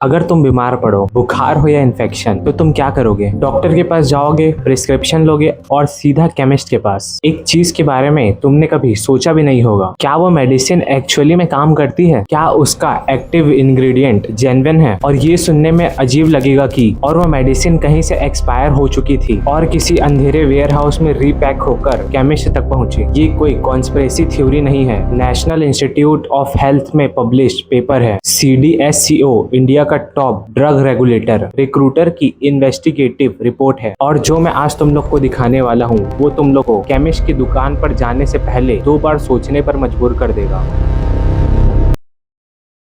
अगर तुम बीमार पड़ो, बुखार हो या इन्फेक्शन, तो तुम क्या करोगे? डॉक्टर के पास जाओगे, प्रिस्क्रिप्शन लोगे और सीधा केमिस्ट के पास। एक चीज के बारे में तुमने कभी सोचा भी नहीं होगा, क्या वो मेडिसिन एक्चुअली में काम करती है? क्या उसका एक्टिव इंग्रेडिएंट जेन्युइन है? और ये सुनने में अजीब लगेगा कि और वो मेडिसिन कहीं से एक्सपायर हो चुकी थी और किसी अंधेरे वेयर हाउस में रीपैक होकर केमिस्ट तक पहुंची। ये कोई कॉन्स्पिरेसी थ्योरी नहीं है, नेशनल इंस्टीट्यूट ऑफ हेल्थ में पब्लिश्ड पेपर है। CDSCO इंडिया का टॉप ड्रग रेगुलेटर रिक्रूटर की इन्वेस्टिगेटिव रिपोर्ट है। और जो मैं आज तुम लोग को दिखाने वाला हूँ वो तुम लोग को केमिस्ट की दुकान पर जाने से पहले 2 बार सोचने पर मजबूर कर देगा।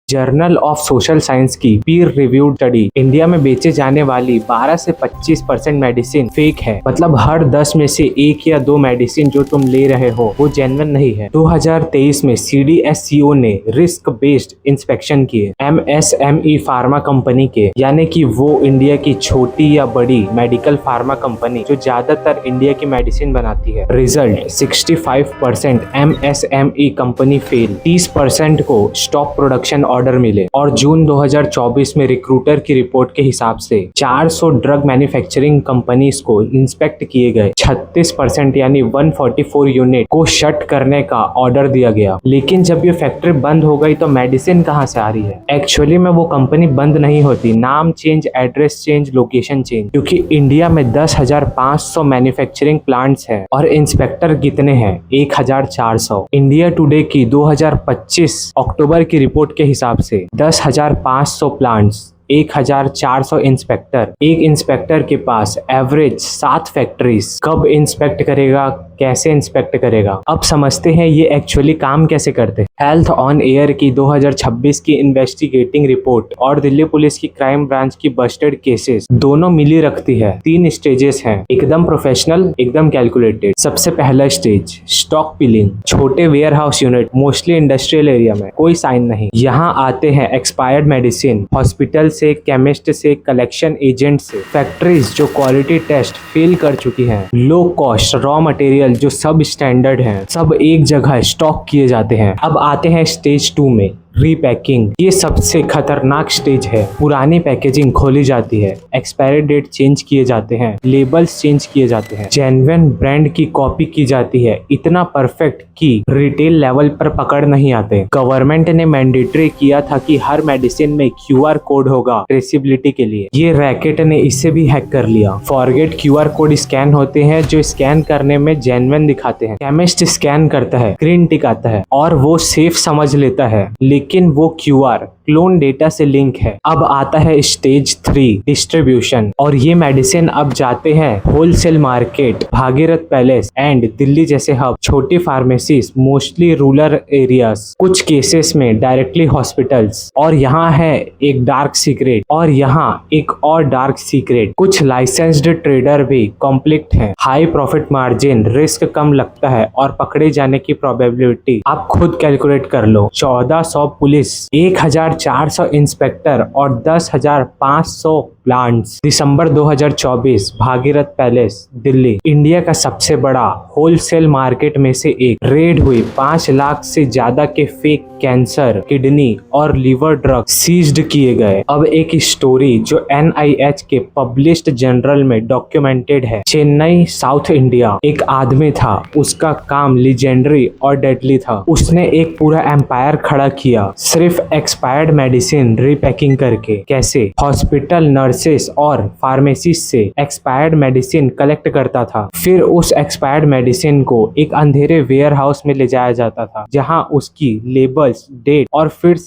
जर्नल ऑफ सोशल साइंस की पीर रिव्यूड स्टडी, इंडिया में बेचे जाने वाली 12 से 25% मेडिसिन फेक है। मतलब हर 10 में से 1 या 2 मेडिसिन जो तुम ले रहे हो वो जेन्युइन नहीं है। 2023 में CDSCO ने रिस्क बेस्ड इंस्पेक्शन किए MSME फार्मा कंपनी के, यानी कि वो इंडिया की छोटी या बड़ी मेडिकल फार्मा कंपनी जो ज्यादातर इंडिया की मेडिसिन बनाती है। रिजल्ट 65% MSME कंपनी फेल, 30% को स्टॉप प्रोडक्शन ऑर्डर मिले। और जून 2024 में रिक्रूटर की रिपोर्ट के हिसाब से 400 ड्रग मैन्युफैक्चरिंग कंपनीज को इंस्पेक्ट किए गए। 36% यानी 144 यूनिट को शट करने का ऑर्डर दिया गया। लेकिन जब ये फैक्ट्री बंद हो गई तो मेडिसिन कहाँ से आ रही है? एक्चुअली में वो कंपनी बंद नहीं होती, नाम change, address change, location change. क्योंकि इंडिया में 10,500 मैन्युफैक्चरिंग प्लांट्स है और इंस्पेक्टर कितने हैं? 1,400। इंडिया टुडे की 2025 अक्टूबर की रिपोर्ट के हिसाब से 10,500 प्लांट्स, 1,400 इंस्पेक्टर। एक इंस्पेक्टर के पास एवरेज 7 फैक्ट्रीज। कब इंस्पेक्ट करेगा, कैसे इंस्पेक्ट करेगा? अब समझते हैं ये एक्चुअली काम कैसे करते हैं। हेल्थ ऑन एयर की 2026 की इन्वेस्टिगेटिंग रिपोर्ट और दिल्ली पुलिस की क्राइम ब्रांच की बस्टेड केसेस दोनों मिली रखती है। 3 स्टेजेस हैं, एकदम प्रोफेशनल, एकदम कैलकुलेटेड। सबसे पहला स्टेज स्टॉक पिलिंग, छोटे warehouse unit, mostly industrial area में, कोई साइन नहीं। यहाँ आते हैं एक्सपायर्ड मेडिसिन, हॉस्पिटल से, केमिस्ट से, कलेक्शन एजेंट से, फैक्ट्रीज जो क्वालिटी टेस्ट फेल कर चुकी हैं, लो कॉस्ट रॉ मटेरियल जो सब स्टैंडर्ड हैं, सब एक जगह स्टॉक किए जाते हैं। अब आते हैं स्टेज 2 में, रीपैकिंग। ये सबसे खतरनाक स्टेज है। पुरानी पैकेजिंग खोली जाती है, एक्सपायरी डेट चेंज किए जाते हैं, लेबल्स चेंज किए जाते हैं, जेन्युइन ब्रांड की कॉपी की जाती है, इतना परफेक्ट कि रिटेल लेवल पर पकड़ नहीं आते। गवर्नमेंट ने मैंडेटरी किया था कि हर मेडिसिन में QR कोड होगा ट्रेसिबिलिटी के लिए। ये रैकेट ने इसे भी हैक कर लिया। फॉरगेट QR कोड स्कैन होते हैं जो स्कैन करने में जेन्युइन दिखाते हैं। केमिस्ट स्कैन करता है, ग्रीन टिक आता है और वो सेफ समझ लेता है, लेकिन वो QR क्लोन डेटा से लिंक है। अब आता है स्टेज 3 डिस्ट्रीब्यूशन, और ये मेडिसिन अब जाते हैं wholesale market, Bhagirath palace and Delhi जैसे हब, छोटी फार्मेसीज, मोस्टली रूरल एरियाज, कुछ केसेस में डायरेक्टली हॉस्पिटल्स। और यहाँ है एक डार्क सीक्रेट, और यहाँ एक और डार्क सीक्रेट, कुछ लाइसेंस्ड ट्रेडर भी कॉम्प्लिक्ट हैं। हाई प्रॉफिट मार्जिन, रिस्क कम लगता है और पकड़े जाने की प्रोबेबिलिटी आप खुद कैलकुलेट कर लो। 1400 पुलिस, 1,400 इंस्पेक्टर और 10,500 प्लांट्स। दिसंबर 2024, भागीरथ पैलेस, दिल्ली, इंडिया का सबसे बड़ा होलसेल मार्केट में से एक। रेड हुई, 5 लाख से ज्यादा के फेक कैंसर, किडनी और लीवर ड्रग सीज्ड किए गए। अब एक स्टोरी जो NIH के पब्लिश्ड जर्नल में डॉक्यूमेंटेड है। चेन्नई, साउथ इंडिया, एक आदमी था, उसका काम लीजेंडरी और डेडली था। उसने एक पूरा एम्पायर खड़ा किया सिर्फ एक्सपायर्ड मेडिसिन रीपैकिंग करके। कैसे? हॉस्पिटल, नर्सेस और फार्मेसी से एक्सपायर्ड मेडिसिन कलेक्ट करता था, फिर उस एक्सपायर्ड मेडिसिन को एक अंधेरे वेयर हाउस में ले जाया जाता था, जहां उसकी लेबल्स, डेट और फिर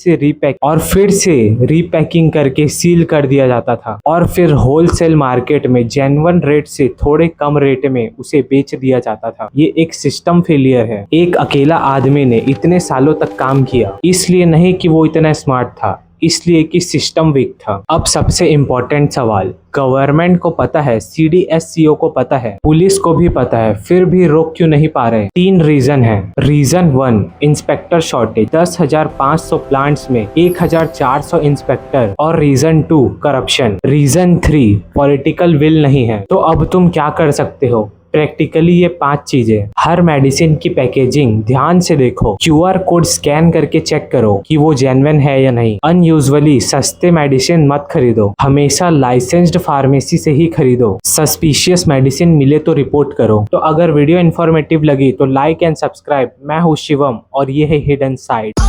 से रीपैकिंग करके सील कर दिया जाता था, और फिर होलसेल मार्केट में जेन्युइन रेट से थोड़े कम रेट में उसे बेच दिया जाता था। ये एक सिस्टम फेलियर है। एक अकेला आदमी ने इतने सालों तक काम किया, इसलिए नहीं कि वो इतना स्मार्ट था, इसलिए कि सिस्टम वीक था। अब सबसे इम्पोर्टेंट सवाल, गवर्नमेंट को पता है, CDSCO को पता है, पुलिस को भी पता है, फिर भी रोक क्यों नहीं पा रहे? 3 रीजन है। रीजन 1, इंस्पेक्टर शॉर्टेज, 10,500 प्लांट्स में 1,400 इंस्पेक्टर। और reason 2, corruption. Reason 3, political will नहीं है। तो अब तुम क्या कर सकते हो? प्रैक्टिकली ये 5 चीजें। हर मेडिसिन की पैकेजिंग ध्यान से देखो, QR कोड स्कैन करके चेक करो कि वो जेन्युइन है या नहीं। अनयूजुअली सस्ते मेडिसिन मत खरीदो, हमेशा लाइसेंस्ड फार्मेसी से ही खरीदो। सस्पिशियस मेडिसिन मिले तो रिपोर्ट करो। तो अगर वीडियो इन्फॉर्मेटिव लगी तो लाइक एंड सब्सक्राइब। मैं हूँ शिवम और ये है हिडन साइड।